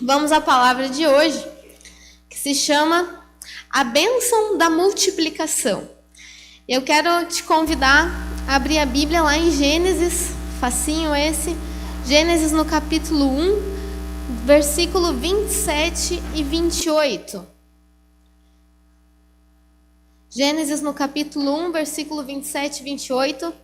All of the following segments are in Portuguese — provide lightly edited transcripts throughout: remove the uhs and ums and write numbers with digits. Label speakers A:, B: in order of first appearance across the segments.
A: vamos à palavra de hoje, que se chama a bênção da multiplicação. Eu quero te convidar a abrir a Bíblia lá em Gênesis, facinho esse, Gênesis no capítulo 1, versículo 27 e 28. Gênesis no capítulo 1, versículo 27 e 28.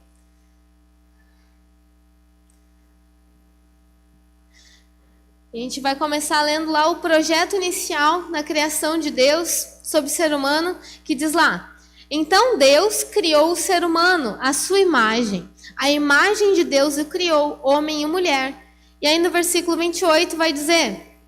A: A gente vai começar lendo lá o projeto inicial na criação de Deus sobre o ser humano, que diz lá: então Deus criou o ser humano à sua imagem. A imagem de Deus o criou, homem e mulher. E aí no versículo 28 vai dizer: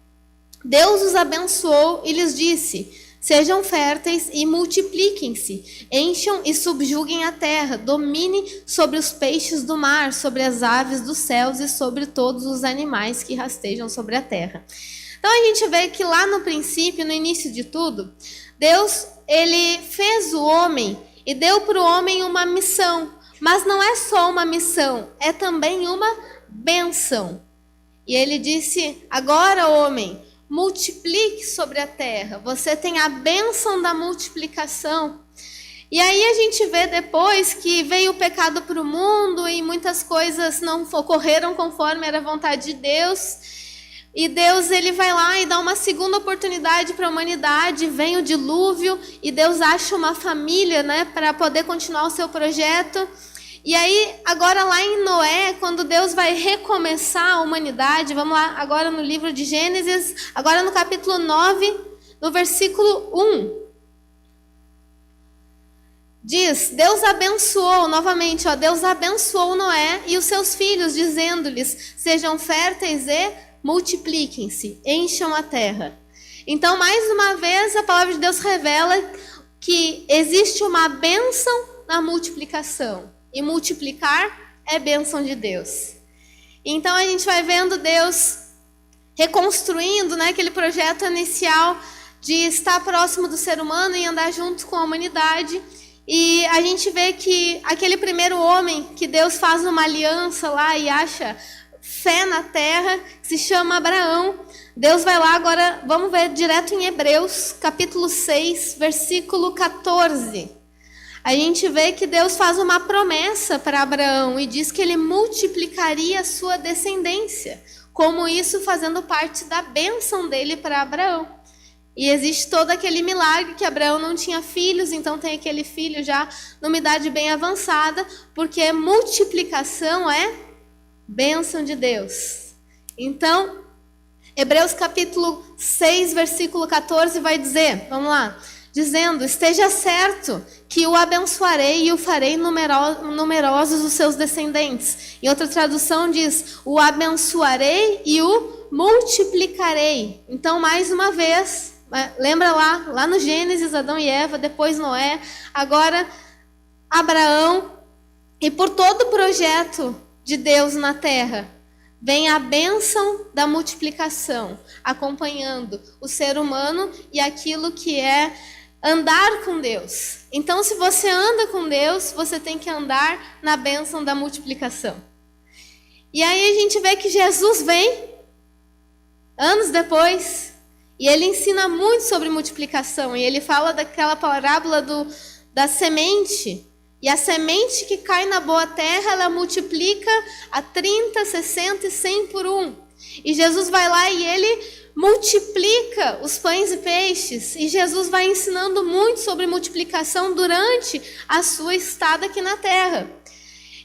A: Deus os abençoou e lhes disse: sejam férteis e multipliquem-se, encham e subjuguem a terra, dominem sobre os peixes do mar, sobre as aves dos céus e sobre todos os animais que rastejam sobre a terra. Então a gente vê que lá no princípio, no início de tudo, Deus, ele fez o homem e deu para o homem uma missão. Mas não é só uma missão, é também uma bênção. E ele disse: agora, homem, multiplique sobre a terra. Você tem a bênção da multiplicação. E aí a gente vê depois que veio o pecado para o mundo e muitas coisas não ocorreram conforme era a vontade de Deus. E Deus, ele vai lá e dá uma segunda oportunidade para a humanidade. Vem o dilúvio e Deus acha uma família, né, para poder continuar o seu projeto. E aí, agora lá em Noé, quando Deus vai recomeçar a humanidade, vamos lá agora no livro de Gênesis, agora no capítulo 9, no versículo 1. Diz: Deus abençoou, novamente, Deus abençoou Noé e os seus filhos, dizendo-lhes: sejam férteis e multipliquem-se, encham a terra. Então, mais uma vez, a palavra de Deus revela que existe uma bênção na multiplicação. E multiplicar é bênção de Deus. Então a gente vai vendo Deus reconstruindo, né, aquele projeto inicial de estar próximo do ser humano e andar junto com a humanidade. E a gente vê que aquele primeiro homem que Deus faz uma aliança lá e acha fé na terra, que se chama Abraão. Deus vai lá agora, vamos ver direto em Hebreus, capítulo 6, versículo 14. A gente vê que Deus faz uma promessa para Abraão e diz que ele multiplicaria a sua descendência, como isso fazendo parte da bênção dele para Abraão. E existe todo aquele milagre que Abraão não tinha filhos, então tem aquele filho já numa idade bem avançada, porque multiplicação é bênção de Deus. Então, Hebreus capítulo 6, versículo 14 vai dizer, vamos lá, dizendo: esteja certo que o abençoarei e o farei numerosos os seus descendentes. Em outra tradução diz: o abençoarei e o multiplicarei. Então, mais uma vez, lembra lá no Gênesis, Adão e Eva, depois Noé, agora Abraão, e por todo o projeto de Deus na terra, vem a bênção da multiplicação, acompanhando o ser humano e aquilo que é andar com Deus. Então, se você anda com Deus, você tem que andar na bênção da multiplicação. E aí a gente vê que Jesus vem, anos depois, e ele ensina muito sobre multiplicação. E ele fala daquela parábola da semente. E a semente que cai na boa terra, ela multiplica a 30, 60 e 100 por 1. E Jesus vai lá e ele multiplica os pães e peixes. E Jesus vai ensinando muito sobre multiplicação durante a sua estada aqui na terra.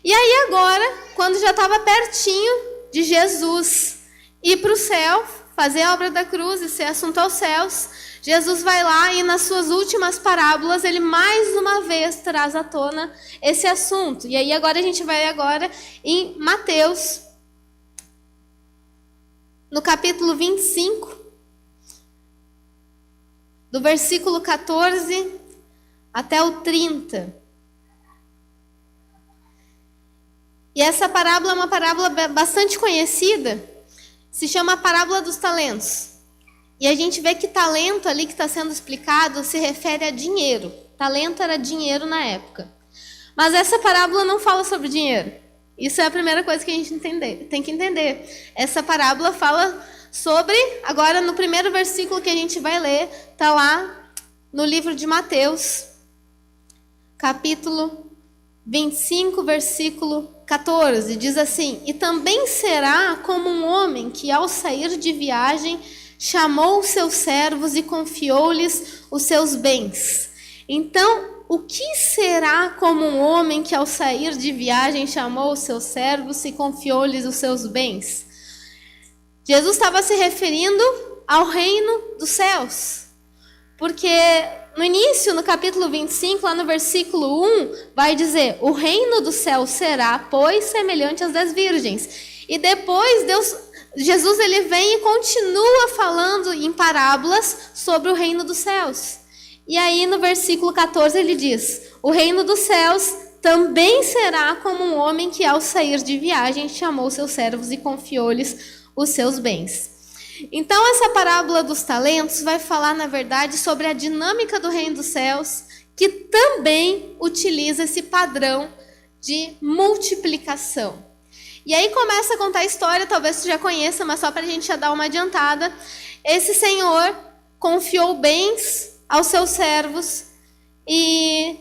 A: E aí agora, quando já estava pertinho de Jesus ir para o céu, fazer a obra da cruz e ser assunto aos céus, Jesus vai lá e nas suas últimas parábolas, ele mais uma vez traz à tona esse assunto. E aí agora a gente vai agora em Mateus, no capítulo 25, do versículo 14 até o 30. E essa parábola é uma parábola bastante conhecida, se chama a parábola dos talentos. E a gente vê que talento ali que está sendo explicado se refere a dinheiro. Talento era dinheiro na época. Mas essa parábola não fala sobre dinheiro. Isso é a primeira coisa que a gente tem que entender. Essa parábola fala agora no primeiro versículo que a gente vai ler, está lá no livro de Mateus, capítulo 25, versículo 14, diz assim: E também será como um homem que ao sair de viagem chamou os seus servos e confiou-lhes os seus bens. Então, o que será como um homem que ao sair de viagem chamou os seus servos e confiou-lhes os seus bens? Jesus estava se referindo ao reino dos céus. Porque no início, no capítulo 25, lá no versículo 1, vai dizer: o reino do céu será, pois, semelhante às 10 virgens. E depois Jesus ele vem e continua falando em parábolas sobre o reino dos céus. E aí no versículo 14 ele diz: o reino dos céus também será como um homem que ao sair de viagem chamou seus servos e confiou-lhes os seus bens. Então essa parábola dos talentos vai falar, na verdade, sobre a dinâmica do reino dos céus, que também utiliza esse padrão de multiplicação. E aí começa a contar a história, talvez você já conheça, mas só para a gente já dar uma adiantada. Esse senhor confiou bens aos seus servos, e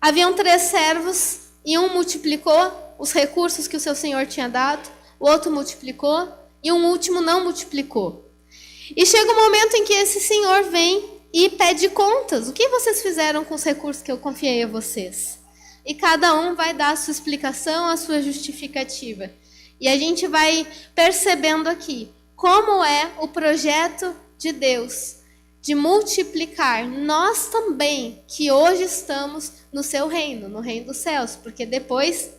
A: haviam 3 servos, e um multiplicou os recursos que o seu senhor tinha dado, o outro multiplicou, e um último não multiplicou. E chega um momento em que esse senhor vem e pede contas. O que vocês fizeram com os recursos que eu confiei a vocês? E cada um vai dar a sua explicação, a sua justificativa. E a gente vai percebendo aqui como é o projeto de Deus de multiplicar nós também, que hoje estamos no seu reino, no reino dos céus. Porque depois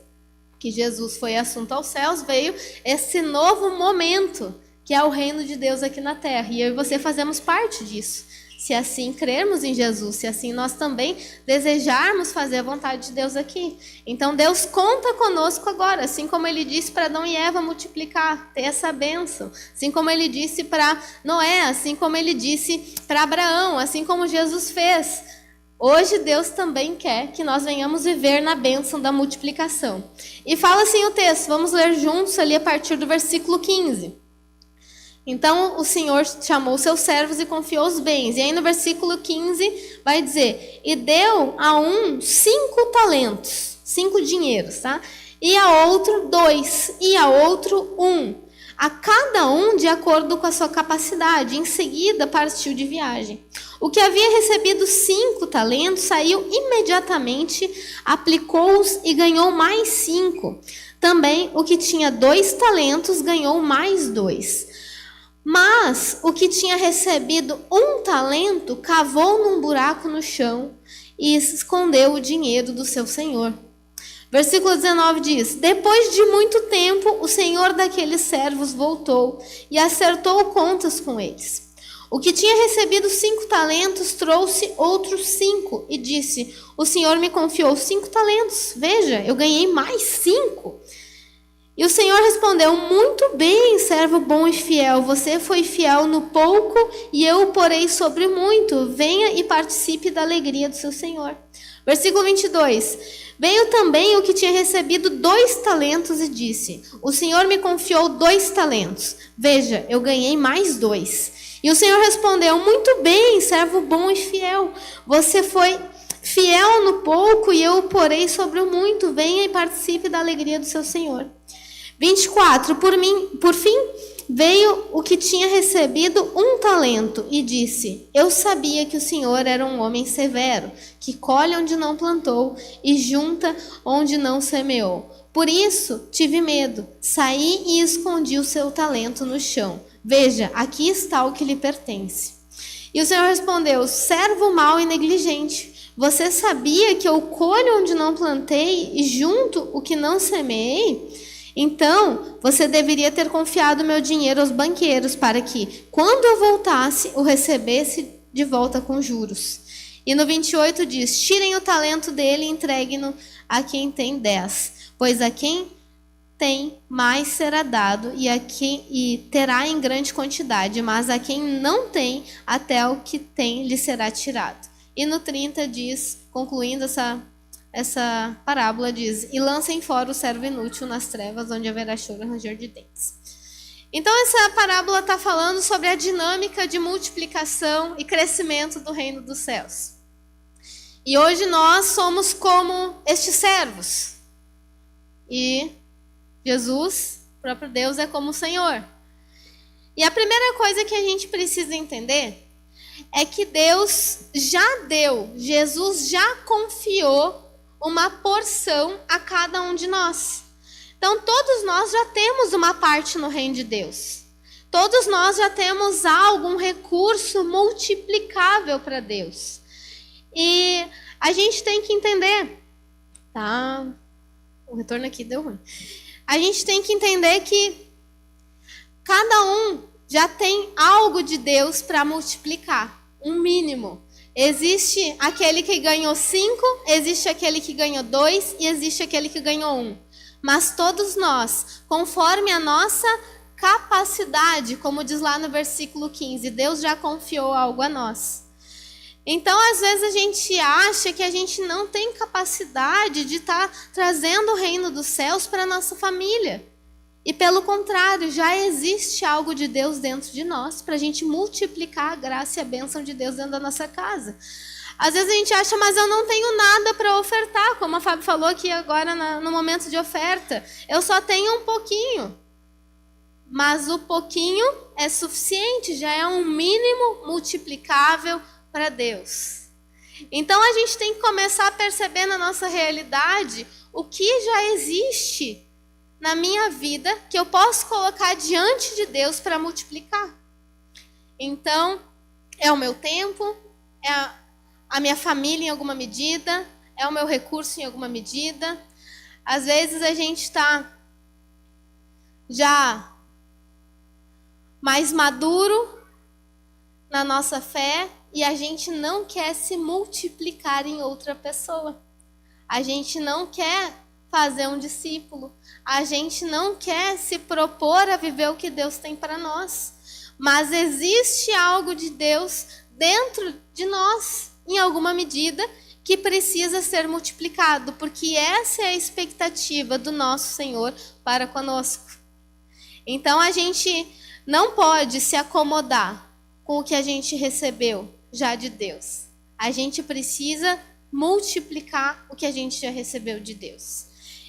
A: que Jesus foi assunto aos céus, veio esse novo momento, que é o reino de Deus aqui na terra. E eu e você fazemos parte disso. Se assim crermos em Jesus, se assim nós também desejarmos fazer a vontade de Deus aqui. Então Deus conta conosco agora, assim como Ele disse para Adão e Eva multiplicar, ter essa bênção. Assim como Ele disse para Noé, assim como Ele disse para Abraão, assim como Jesus fez. Hoje Deus também quer que nós venhamos viver na bênção da multiplicação. E fala assim o texto, vamos ler juntos ali a partir do versículo 15. Então o Senhor chamou seus servos e confiou os bens. E aí no versículo 15 vai dizer: e deu a um 5 talentos, 5 dinheiros, tá? E a outro 2, e a outro 1. A cada um de acordo com a sua capacidade. Em seguida partiu de viagem. O que havia recebido 5 talentos saiu imediatamente, aplicou-os e ganhou mais 5. Também o que tinha 2 talentos ganhou mais 2. Mas o que tinha recebido 1 talento cavou num buraco no chão e escondeu o dinheiro do seu senhor. Versículo 19 diz: depois de muito tempo, o senhor daqueles servos voltou e acertou contas com eles. O que tinha recebido 5 talentos trouxe outros 5 e disse: o senhor me confiou 5 talentos. Veja, eu ganhei mais 5. E o Senhor respondeu: muito bem, servo bom e fiel. Você foi fiel no pouco e eu o porei sobre muito. Venha e participe da alegria do seu Senhor. Versículo 22. Veio também o que tinha recebido 2 talentos e disse: o Senhor me confiou 2 talentos. Veja, eu ganhei mais 2. E o Senhor respondeu: muito bem, servo bom e fiel. Você foi fiel no pouco e eu o porei sobre o muito. Venha e participe da alegria do seu Senhor. 24. Por fim, veio o que tinha recebido 1 talento e disse: eu sabia que o Senhor era um homem severo, que colhe onde não plantou e junta onde não semeou. Por isso tive medo, saí e escondi o seu talento no chão. Veja, aqui está o que lhe pertence. E o Senhor respondeu: servo mau e negligente, você sabia que eu colho onde não plantei e junto o que não semeei? Então, você deveria ter confiado meu dinheiro aos banqueiros, para que, quando eu voltasse, o recebesse de volta com juros. E no 28 diz: tirem o talento dele e entreguem-no a quem tem 10. Pois a quem tem, mais será dado, e terá em grande quantidade. Mas a quem não tem, até o que tem lhe será tirado. E no 30 diz, concluindo essa parábola, diz: e lancem fora o servo inútil nas trevas, onde haverá choro e ranger de dentes. Então essa parábola está falando sobre a dinâmica de multiplicação e crescimento do reino dos céus. E hoje nós somos como estes servos. E Jesus, o próprio Deus, é como o Senhor. E a primeira coisa que a gente precisa entender é que Deus já deu, Jesus já confiou uma porção a cada um de nós. Então todos nós já temos uma parte no reino de Deus. Todos nós já temos algum recurso multiplicável para Deus. E a gente tem que entender, tá? O retorno aqui deu ruim. A gente tem que entender que cada um já tem algo de Deus para multiplicar, um mínimo. Existe aquele que ganhou 5, existe aquele que ganhou 2 e existe aquele que ganhou 1. Mas todos nós, conforme a nossa capacidade, como diz lá no versículo 15, Deus já confiou algo a nós. Então, às vezes a gente acha que a gente não tem capacidade de estar trazendo o reino dos céus para a nossa família. E pelo contrário, já existe algo de Deus dentro de nós para a gente multiplicar a graça e a bênção de Deus dentro da nossa casa. Às vezes a gente acha, mas eu não tenho nada para ofertar, como a Fábio falou aqui agora no momento de oferta. Eu só tenho um pouquinho. Mas o pouquinho é suficiente, já é um mínimo multiplicável para Deus. Então a gente tem que começar a perceber na nossa realidade o que já existe na minha vida que eu posso colocar diante de Deus para multiplicar. Então, é o meu tempo, é a minha família em alguma medida, é o meu recurso em alguma medida. Às vezes a gente está já mais maduro na nossa fé e a gente não quer se multiplicar em outra pessoa. A gente não quer fazer um discípulo. A gente não quer se propor a viver o que Deus tem para nós. Mas existe algo de Deus dentro de nós, em alguma medida, que precisa ser multiplicado, porque essa é a expectativa do nosso Senhor para conosco. Então a gente não pode se acomodar com o que a gente recebeu já de Deus. A gente precisa multiplicar o que a gente já recebeu de Deus.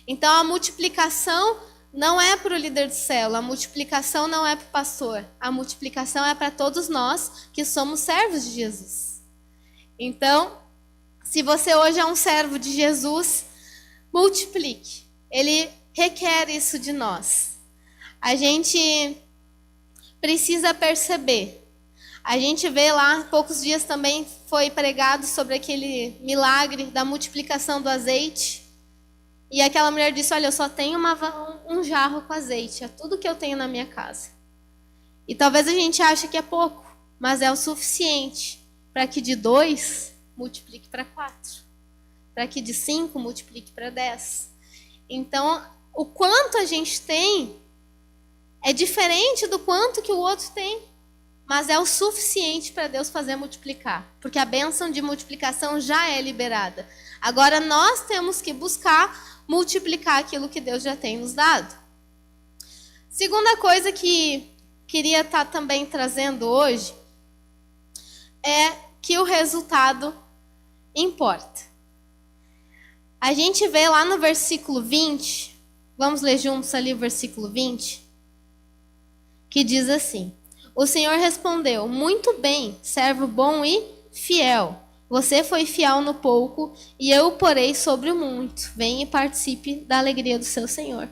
A: Então a multiplicação não é para o líder de célula, a multiplicação não é para o pastor, a multiplicação é para todos nós que somos servos de Jesus. Então, se você hoje é um servo de Jesus, multiplique. Ele requer isso de nós. A gente precisa perceber. A gente vê lá, há poucos dias também foi pregado sobre aquele milagre da multiplicação do azeite. E aquela mulher disse, olha, eu só tenho um jarro com azeite, é tudo que eu tenho na minha casa. E talvez a gente ache que é pouco, mas é o suficiente para que de 2 multiplique para 4. Para que de 5 multiplique para 10. Então, o quanto a gente tem é diferente do quanto que o outro tem. Mas é o suficiente para Deus fazer multiplicar. Porque a bênção de multiplicação já é liberada. Agora nós temos que buscar multiplicar aquilo que Deus já tem nos dado. Segunda coisa que queria estar também trazendo hoje é que o resultado importa. A gente vê lá no versículo 20, vamos ler juntos ali o versículo 20, que diz assim: o Senhor respondeu, muito bem, servo bom e fiel. Você foi fiel no pouco e eu o porei sobre o muito. Venha e participe da alegria do seu Senhor.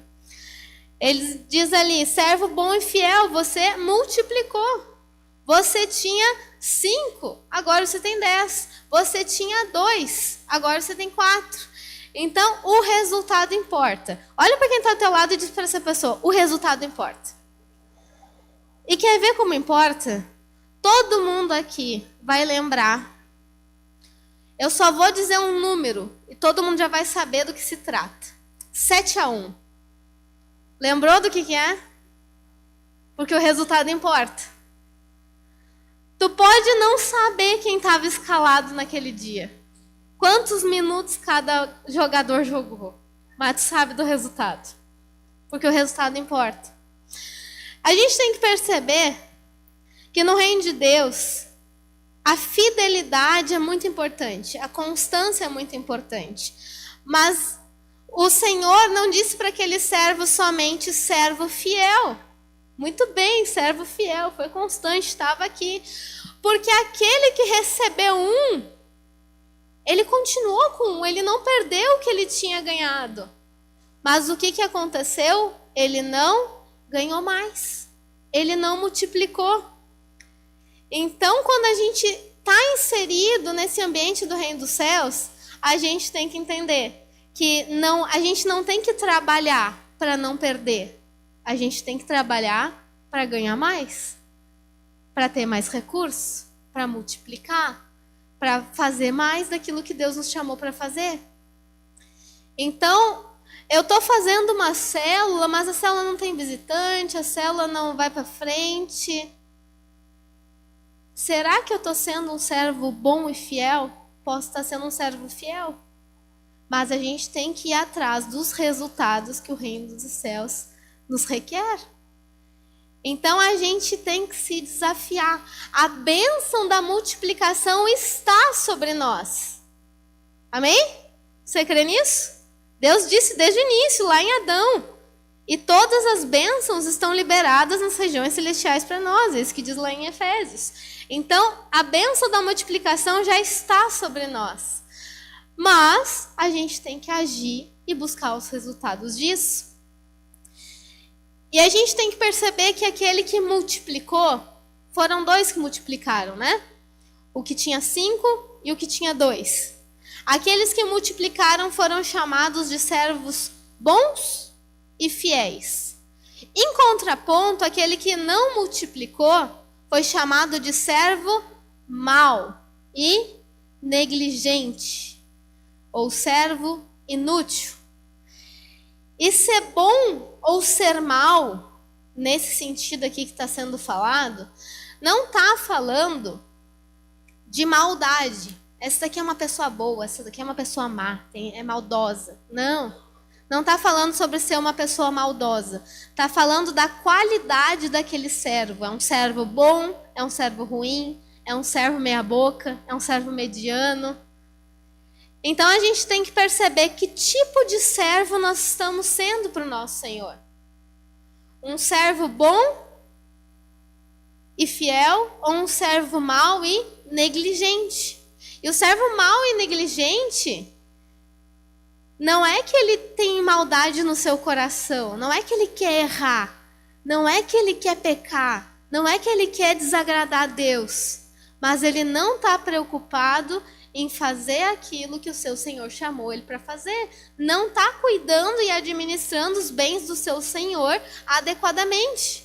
A: Ele diz ali, servo bom e fiel, você multiplicou. Você tinha 5, agora você tem 10. Você tinha 2, agora você tem 4. Então, o resultado importa. Olha para quem está ao teu lado e diz para essa pessoa, o resultado importa. E quer ver como importa? Todo mundo aqui vai lembrar. Eu só vou dizer um número e todo mundo já vai saber do que se trata. 7-1. Lembrou do que é? Porque o resultado importa. Tu pode não saber quem estava escalado naquele dia. Quantos minutos cada jogador jogou. Mas tu sabe do resultado. Porque o resultado importa. A gente tem que perceber que no reino de Deus, a fidelidade é muito importante, a constância é muito importante. Mas o Senhor não disse para aquele servo somente servo fiel. Muito bem, servo fiel, foi constante, estava aqui. Porque aquele que recebeu ele continuou com ele não perdeu o que ele tinha ganhado. Mas o que aconteceu? Ele não ganhou mais. Ele não multiplicou. Então, quando a gente está inserido nesse ambiente do reino dos céus, a gente tem que entender que a gente não tem que trabalhar para não perder. A gente tem que trabalhar para ganhar mais, para ter mais recursos, para multiplicar, para fazer mais daquilo que Deus nos chamou para fazer. Então, eu estou fazendo uma célula, mas a célula não tem visitante, a célula não vai para frente. Será que eu estou sendo um servo bom e fiel? Posso estar sendo um servo fiel. Mas a gente tem que ir atrás dos resultados que o reino dos céus nos requer. Então a gente tem que se desafiar. A bênção da multiplicação está sobre nós. Amém? Você crê nisso? Deus disse desde o início, lá em Adão. E todas as bênçãos estão liberadas nas regiões celestiais para nós. É isso que diz lá em Efésios. Então, a bênção da multiplicação já está sobre nós. Mas a gente tem que agir e buscar os resultados disso. E a gente tem que perceber que aquele que multiplicou, foram 2 que multiplicaram, né? O que tinha 5 e o que tinha 2. Aqueles que multiplicaram foram chamados de servos bons e fiéis. Em contraponto, aquele que não multiplicou foi chamado de servo mau e negligente, ou servo inútil. E ser bom ou ser mal, nesse sentido aqui que está sendo falado, não está falando de maldade. Essa daqui é uma pessoa boa, essa daqui é uma pessoa má, é maldosa. Não está falando sobre ser uma pessoa maldosa. Está falando da qualidade daquele servo. É um servo bom, é um servo ruim, é um servo meia boca, é um servo mediano. Então a gente tem que perceber que tipo de servo nós estamos sendo para o nosso Senhor. Um servo bom e fiel ou um servo mau e negligente? E o servo mau e negligente não é que ele tem maldade no seu coração, não é que ele quer errar, não é que ele quer pecar, não é que ele quer desagradar a Deus, mas ele não está preocupado em fazer aquilo que o seu Senhor chamou ele para fazer. Não está cuidando e administrando os bens do seu Senhor adequadamente.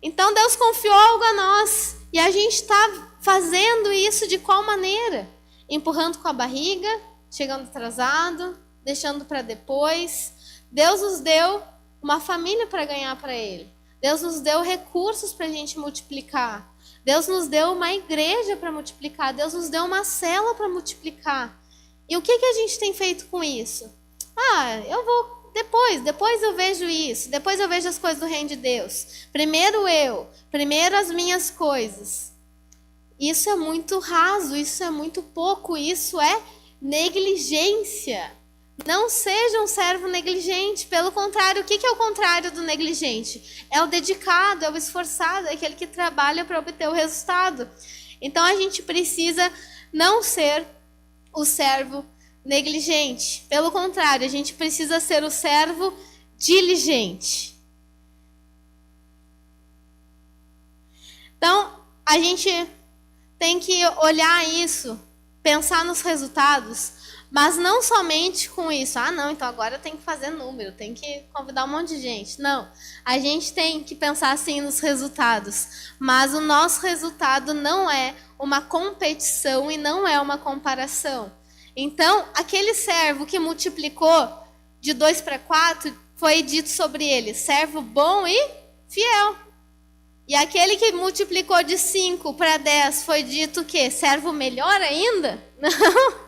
A: Então Deus confiou algo a nós e a gente está fazendo isso de qual maneira? Empurrando com a barriga, chegando atrasado, deixando para depois. Deus nos deu uma família para ganhar para Ele. Deus nos deu recursos para a gente multiplicar. Deus nos deu uma igreja para multiplicar. Deus nos deu uma célula para multiplicar. E o que a gente tem feito com isso? Eu vou depois eu vejo isso. Depois eu vejo as coisas do reino de Deus. Primeiro as minhas coisas. Isso é muito raso, isso é muito pouco, isso é negligência. Não seja um servo negligente. Pelo contrário, o que é o contrário do negligente? É o dedicado, é o esforçado, é aquele que trabalha para obter o resultado. Então a gente precisa não ser o servo negligente. Pelo contrário, a gente precisa ser o servo diligente. Então, a gente tem que olhar isso, pensar nos resultados, mas não somente com isso. Então agora eu tenho que fazer número, tenho que convidar um monte de gente. Não, a gente tem que pensar assim nos resultados. Mas o nosso resultado não é uma competição e não é uma comparação. Então, aquele servo que multiplicou de 2 para 4, foi dito sobre ele, servo bom e fiel. E aquele que multiplicou de 5 para 10, foi dito o quê? Servo melhor ainda? Não.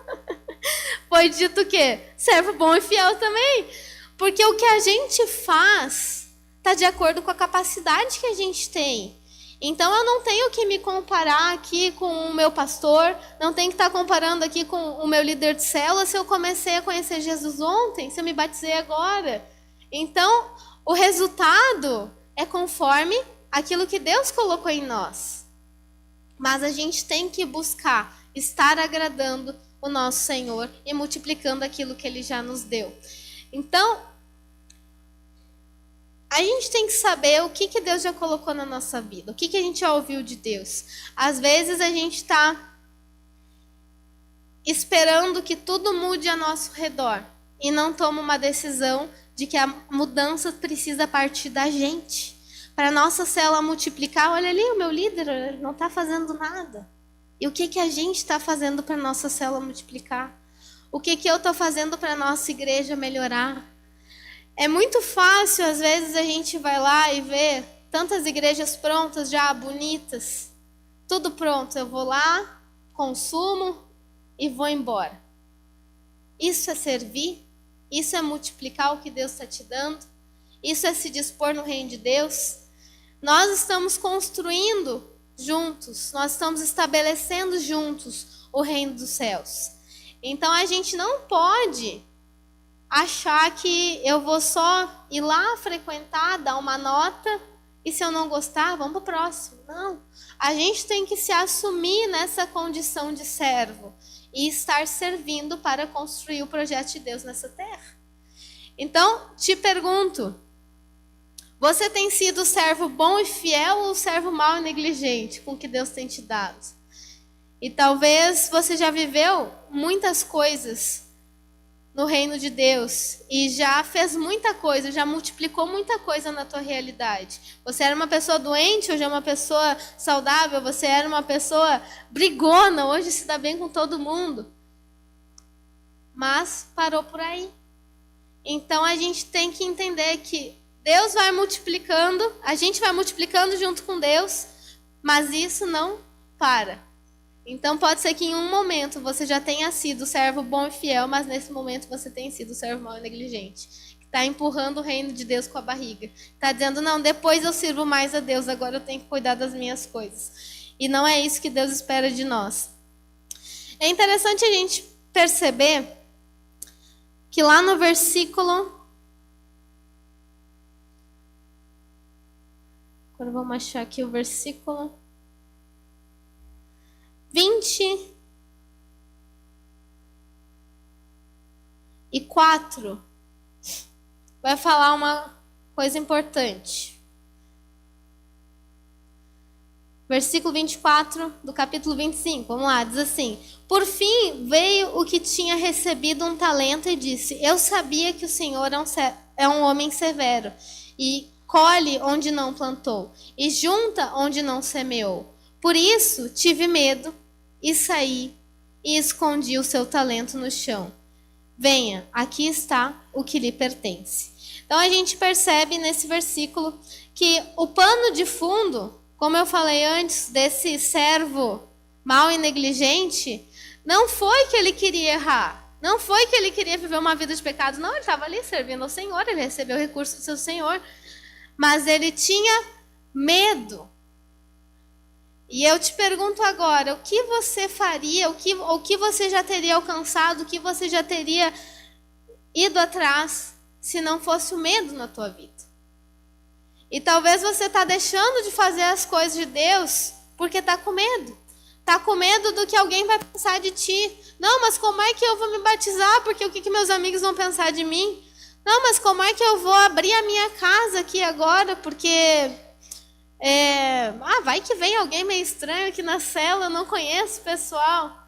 A: Foi dito o quê? Servo bom e fiel também. Porque o que a gente faz está de acordo com a capacidade que a gente tem. Então eu não tenho que me comparar aqui com o meu pastor, não tenho que estar comparando aqui com o meu líder de célula se eu comecei a conhecer Jesus ontem, se eu me batizei agora. Então, o resultado é conforme aquilo que Deus colocou em nós. Mas a gente tem que buscar estar agradando o nosso Senhor e multiplicando aquilo que Ele já nos deu. Então, a gente tem que saber o que Deus já colocou na nossa vida, o que a gente já ouviu de Deus. Às vezes a gente está esperando que tudo mude ao nosso redor e não toma uma decisão de que a mudança precisa partir da gente. Para a nossa célula multiplicar, olha ali, o meu líder não está fazendo nada. E o que a gente está fazendo para a nossa célula multiplicar? O que eu estou fazendo para a nossa igreja melhorar? É muito fácil, às vezes, a gente vai lá e vê tantas igrejas prontas já, bonitas. Tudo pronto, eu vou lá, consumo e vou embora. Isso é servir? Isso é multiplicar o que Deus está te dando? Isso é se dispor no reino de Deus? Nós estamos construindo juntos, nós estamos estabelecendo juntos o reino dos céus. Então a gente não pode achar que eu vou só ir lá frequentar, dar uma nota e se eu não gostar, vamos para o próximo. Não, a gente tem que se assumir nessa condição de servo e estar servindo para construir o projeto de Deus nessa terra. Então, te pergunto, você tem sido servo bom e fiel ou servo mau e negligente com o que Deus tem te dado? E talvez você já viveu muitas coisas no reino de Deus e já fez muita coisa, já multiplicou muita coisa na tua realidade. Você era uma pessoa doente, hoje é uma pessoa saudável, você era uma pessoa brigona, hoje se dá bem com todo mundo. Mas parou por aí. Então a gente tem que entender que Deus vai multiplicando, a gente vai multiplicando junto com Deus, mas isso não para. Então pode ser que em um momento você já tenha sido servo bom e fiel, mas nesse momento você tenha sido servo mau e negligente. Que está empurrando o reino de Deus com a barriga. Está dizendo, não, depois eu sirvo mais a Deus, agora eu tenho que cuidar das minhas coisas. E não é isso que Deus espera de nós. É interessante a gente perceber que lá no versículo... Agora vamos achar aqui o versículo 24. Vai falar uma coisa importante. Versículo 24 do capítulo 25. Vamos lá, diz assim: Por fim veio o que tinha recebido um talento e disse: Eu sabia que o Senhor é um homem severo e colhe onde não plantou e junta onde não semeou. Por isso tive medo e saí e escondi o seu talento no chão. Venha, aqui está o que lhe pertence. Então a gente percebe nesse versículo que o pano de fundo, como eu falei antes, desse servo mau e negligente, não foi que ele queria errar. Não foi que ele queria viver uma vida de pecado. Não, ele estava ali servindo ao Senhor, ele recebeu o recurso do seu Senhor. Mas ele tinha medo. E eu te pergunto agora, o que você faria, o que você já teria alcançado, o que você já teria ido atrás, se não fosse o medo na tua vida? E talvez você está deixando de fazer as coisas de Deus porque está com medo. Está com medo do que alguém vai pensar de ti. Não, mas como é que eu vou me batizar? Porque o que meus amigos vão pensar de mim? Não, mas como é que eu vou abrir a minha casa aqui agora? Porque vai que vem alguém meio estranho aqui na cela, eu não conheço o pessoal.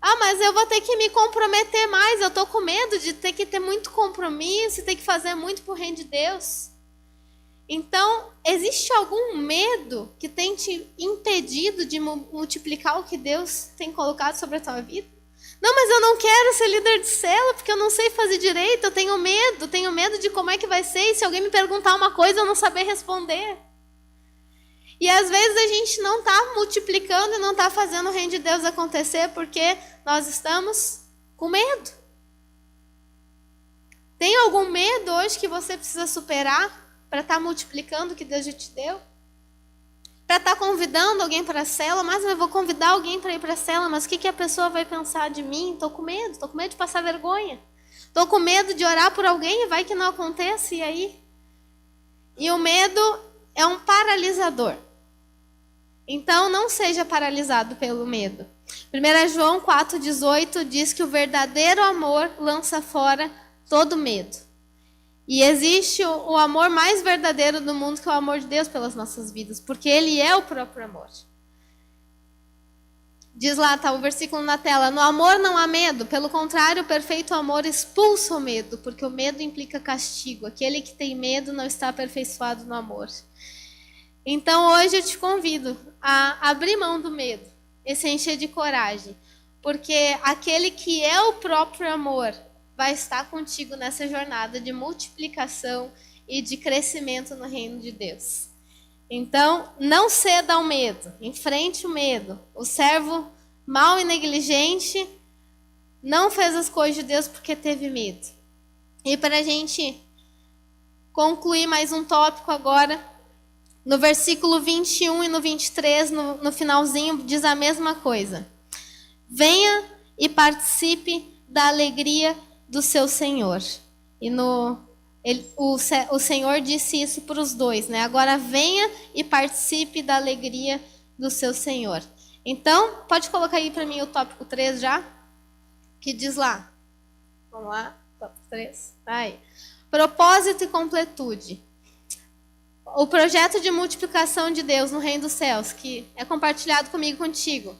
A: Mas eu vou ter que me comprometer mais, eu estou com medo de ter que ter muito compromisso, ter que fazer muito para o reino de Deus. Então, existe algum medo que tem te impedido de multiplicar o que Deus tem colocado sobre a tua vida? Não, mas eu não quero ser líder de célula porque eu não sei fazer direito, eu tenho medo de como é que vai ser e se alguém me perguntar uma coisa eu não saber responder. E às vezes a gente não está multiplicando e não está fazendo o reino de Deus acontecer porque nós estamos com medo. Tem algum medo hoje que você precisa superar? para estar multiplicando o que Deus já te deu? Para estar convidando alguém para a célula, mas eu vou convidar alguém para ir para a célula, mas o que a pessoa vai pensar de mim? Estou com medo de passar vergonha. Estou com medo de orar por alguém e vai que não aconteça, e aí? E o medo é um paralisador. Então, não seja paralisado pelo medo. 1 João 4,18 diz que o verdadeiro amor lança fora todo medo. E existe o amor mais verdadeiro do mundo, que é o amor de Deus pelas nossas vidas, porque Ele é o próprio amor. Diz lá, tá o versículo na tela: no amor não há medo, pelo contrário, o perfeito amor expulsa o medo, porque o medo implica castigo. Aquele que tem medo não está aperfeiçoado no amor. Então hoje eu te convido a abrir mão do medo e se encher de coragem, porque aquele que é o próprio amor vai estar contigo nessa jornada de multiplicação e de crescimento no reino de Deus. Então, não ceda ao medo, enfrente o medo. O servo mau e negligente não fez as coisas de Deus porque teve medo. E para a gente concluir mais um tópico agora, no versículo 21 e no 23, no finalzinho, diz a mesma coisa. Venha e participe da alegria do seu Senhor. E o Senhor disse isso para os dois, né? Agora venha e participe da alegria do seu Senhor. Então, pode colocar aí para mim o tópico 3 já? Que diz lá. Vamos lá, tópico 3. Aí. Propósito e completude. O projeto de multiplicação de Deus no reino dos céus, que é compartilhado comigo e contigo,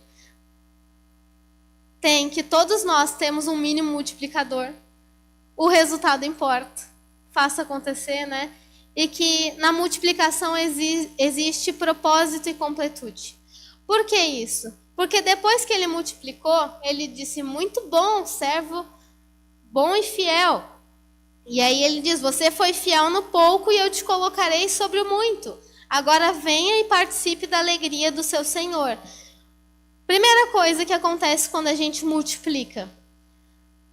A: tem que todos nós temos um mínimo multiplicador. O resultado importa. Faça acontecer, né? E que na multiplicação existe propósito e completude. Por que isso? Porque depois que ele multiplicou, ele disse, muito bom, servo bom e fiel. E aí ele diz, você foi fiel no pouco e eu te colocarei sobre o muito. Agora venha e participe da alegria do seu Senhor. Primeira coisa que acontece quando a gente multiplica.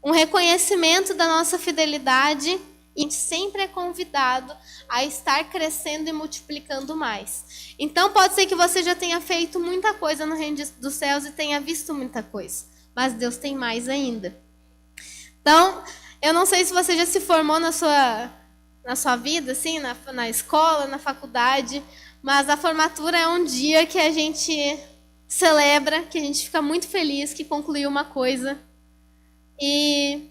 A: Um reconhecimento da nossa fidelidade, e a gente sempre é convidado a estar crescendo e multiplicando mais. Então pode ser que você já tenha feito muita coisa no reino dos céus e tenha visto muita coisa. Mas Deus tem mais ainda. Então, eu não sei se você já se formou na sua vida, assim, na escola, na faculdade, mas a formatura é um dia que a gente celebra, que a gente fica muito feliz que concluiu uma coisa e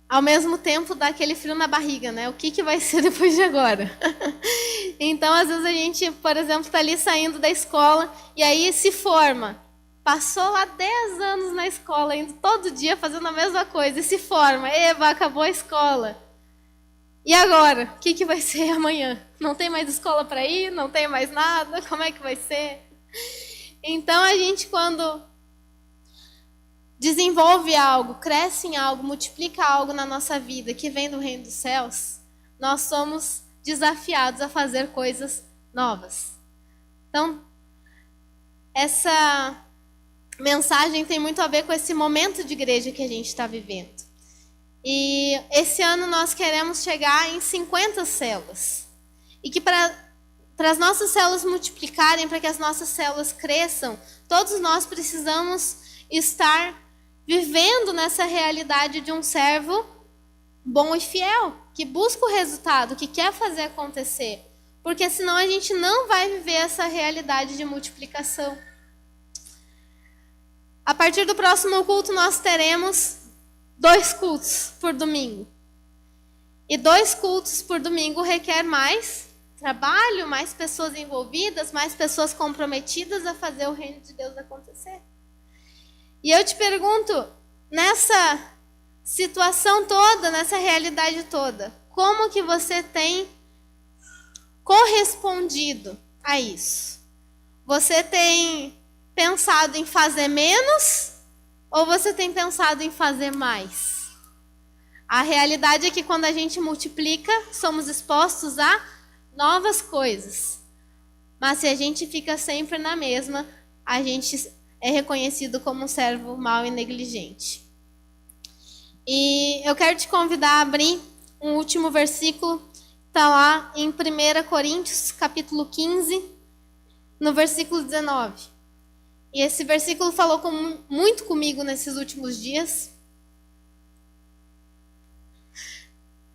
A: ao mesmo tempo dá aquele frio na barriga, né? O que vai ser depois de agora? Então, às vezes a gente, por exemplo, está ali saindo da escola e aí se forma. Passou lá 10 anos na escola, indo todo dia fazendo a mesma coisa e se forma. Eba, acabou a escola. E agora? O que vai ser amanhã? Não tem mais escola para ir? Não tem mais nada? Como é que vai ser? Então, a gente, quando desenvolve algo, cresce em algo, multiplica algo na nossa vida que vem do reino dos céus, nós somos desafiados a fazer coisas novas. Então, essa mensagem tem muito a ver com esse momento de igreja que a gente está vivendo. E esse ano nós queremos chegar em 50 células. E que para as nossas células multiplicarem, para que as nossas células cresçam, todos nós precisamos estar vivendo nessa realidade de um servo bom e fiel, que busca o resultado, que quer fazer acontecer. Porque senão a gente não vai viver essa realidade de multiplicação. A partir do próximo culto, nós teremos 2 cultos por domingo. E 2 cultos por domingo requer mais trabalho, mais pessoas envolvidas, mais pessoas comprometidas a fazer o reino de Deus acontecer. E eu te pergunto, nessa situação toda, nessa realidade toda, como que você tem correspondido a isso? Você tem pensado em fazer menos ou você tem pensado em fazer mais? A realidade é que quando a gente multiplica, somos expostos a novas coisas. Mas se a gente fica sempre na mesma, a gente é reconhecido como um servo mau e negligente. E eu quero te convidar a abrir um último versículo está lá em 1 Coríntios, capítulo 15, no versículo 19. E esse versículo falou muito comigo nesses últimos dias.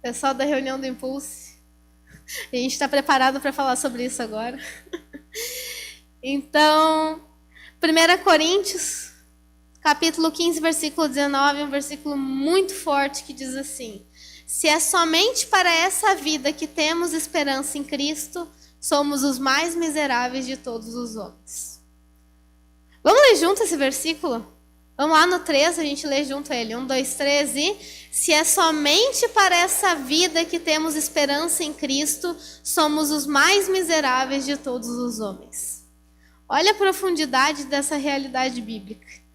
A: Pessoal da reunião do Impulse, a gente está preparado para falar sobre isso agora. Então, 1 Coríntios, capítulo 15, versículo 19, é um versículo muito forte que diz assim: se é somente para essa vida que temos esperança em Cristo, somos os mais miseráveis de todos os homens. Vamos ler junto esse versículo? Vamos lá no 3, a gente lê junto ele. 1, 2, 3 e... se é somente para essa vida que temos esperança em Cristo, somos os mais miseráveis de todos os homens. Olha a profundidade dessa realidade bíblica.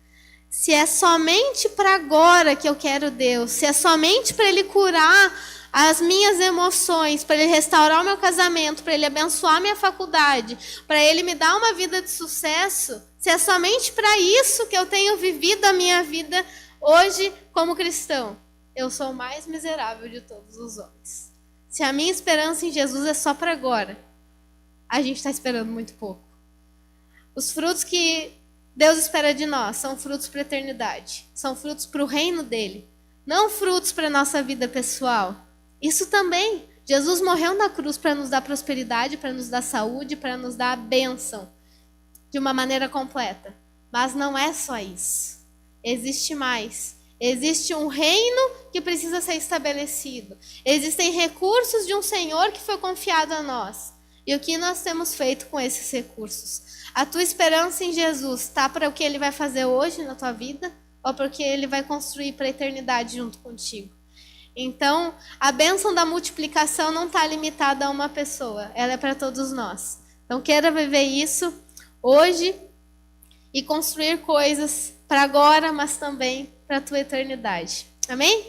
A: Se é somente para agora que eu quero Deus, se é somente para Ele curar as minhas emoções, para Ele restaurar o meu casamento, para Ele abençoar a minha faculdade, para Ele me dar uma vida de sucesso, se é somente para isso que eu tenho vivido a minha vida hoje como cristão, eu sou o mais miserável de todos os homens. Se a minha esperança em Jesus é só para agora, a gente está esperando muito pouco. Os frutos que Deus espera de nós são frutos para a eternidade. São frutos para o reino dele. Não frutos para a nossa vida pessoal. Isso também. Jesus morreu na cruz para nos dar prosperidade, para nos dar saúde, para nos dar a bênção de uma maneira completa. Mas não é só isso. Existe mais. Existe um reino que precisa ser estabelecido. Existem recursos de um Senhor que foi confiado a nós. E o que nós temos feito com esses recursos? A tua esperança em Jesus está para o que Ele vai fazer hoje na tua vida? Ou para o que Ele vai construir para a eternidade junto contigo? Então, a bênção da multiplicação não está limitada a uma pessoa. Ela é para todos nós. Então, queira viver isso hoje e construir coisas para agora, mas também para a tua eternidade. Amém?